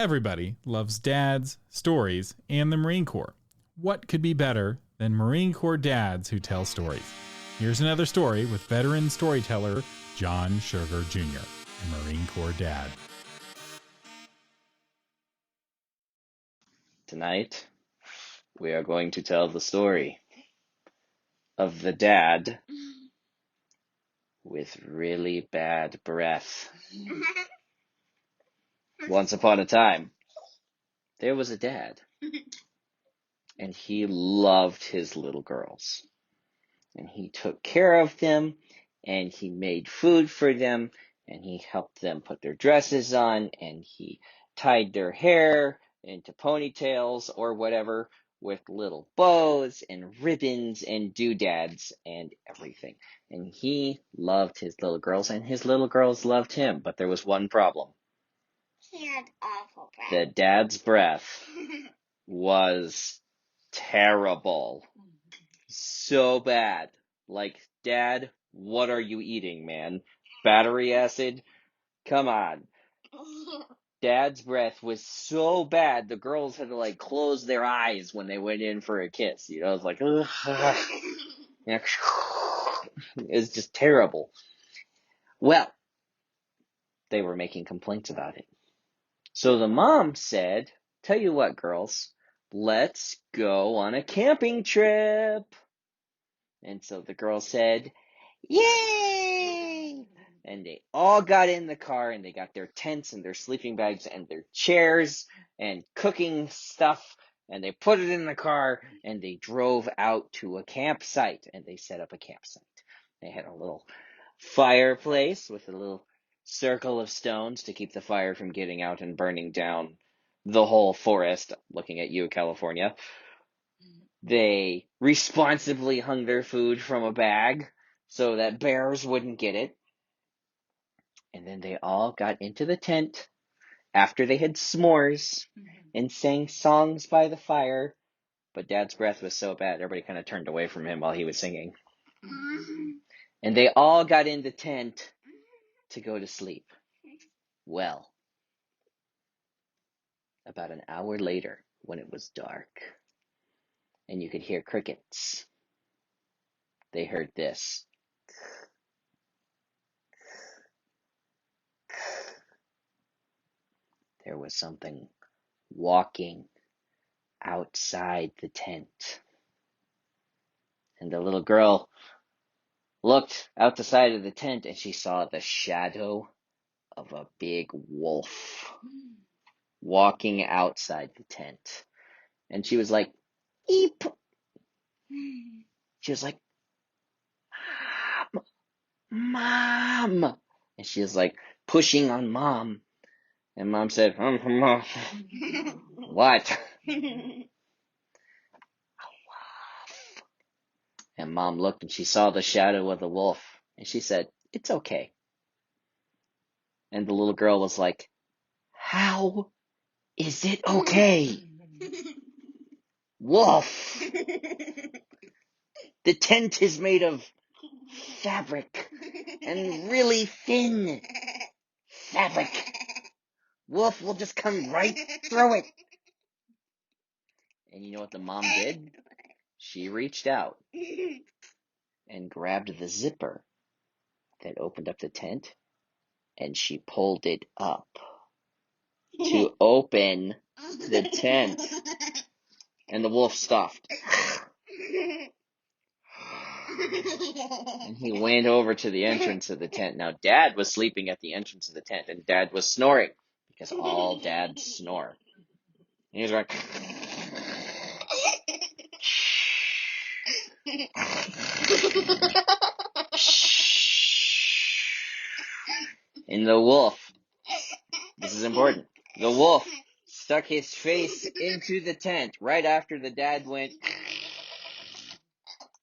Everybody loves dads, stories, and the Marine Corps. What could be better than Marine Corps dads who tell stories? Here's another story with veteran storyteller John Sugar Jr., a Marine Corps dad. Tonight, we are going to tell the story of the dad with really bad breath. Once upon a time, there was a dad, and he loved his little girls. And he took care of them, and he made food for them, and he helped them put their dresses on, and he tied their hair into ponytails or whatever with little bows and ribbons and doodads and everything. And he loved his little girls, and his little girls loved him. But there was one problem. He had awful breath. The dad's breath was terrible. So bad. Like, Dad, what are you eating, man? Battery acid? Come on. Dad's breath was so bad, the girls had to, close their eyes when they went in for a kiss. You know, it's like, ugh. It's just terrible. Well, they were making complaints about it. So the mom said, tell you what, girls, let's go on a camping trip. And so the girls said, yay! And they all got in the car, and they got their tents and their sleeping bags and their chairs and cooking stuff, and they put it in the car, and they drove out to a campsite, and they set up a campsite. They had a little fireplace with a little circle of stones to keep the fire from getting out and burning down the whole forest, looking at you, California. They responsibly hung their food from a bag so that bears wouldn't get it. And then they all got into the tent after they had s'mores and sang songs by the fire. But Dad's breath was so bad, everybody kind of turned away from him while he was singing. And they all got in the tent to go to sleep. Well, about an hour later, when it was dark and you could hear crickets, they heard this. There was something walking outside the tent. And the little girl looked out the side of the tent, and she saw the shadow of a big wolf walking outside the tent. And she was like, eep. She was like, Mom. And she was like pushing on Mom. And Mom said, what? And Mom looked, and she saw the shadow of the wolf. And she said, it's okay. And the little girl was like, how is it okay? Wolf! The tent is made of fabric, and really thin fabric. Wolf will just come right through it. And you know what the mom did? She reached out and grabbed the zipper that opened up the tent, and she pulled it up to open the tent. And the wolf stopped. And he went over to the entrance of the tent. Now, Dad was sleeping at the entrance of the tent, and Dad was snoring, because all dads snore. And he was like, and the wolf, this is important, the wolf stuck his face into the tent right after the dad went,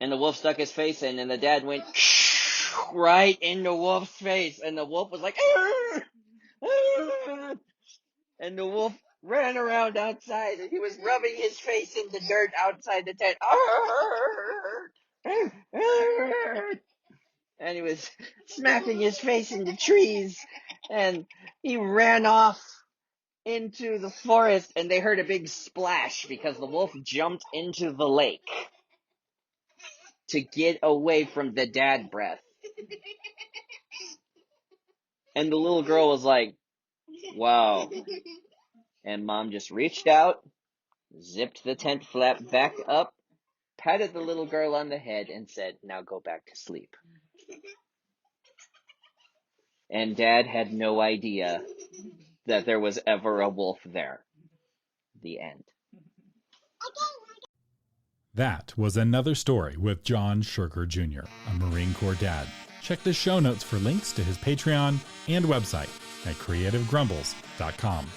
and the wolf stuck his face in, and the dad went right in the wolf's face, and the wolf was like, and the wolf ran around outside, and he was rubbing his face in the dirt outside the tent. And he was smacking his face into trees, and he ran off into the forest and they heard a big splash because the wolf jumped into the lake to get away from the dad breath. And the little girl was like, wow. And mom just reached out, zipped the tent flap back up, patted the little girl on the head, and said, now go back to sleep. And Dad had no idea that there was ever a wolf there. The end. That was another story with John Sugar Jr., a Marine Corps dad. Check the show notes for links to his Patreon and website at creativegrumbles.com.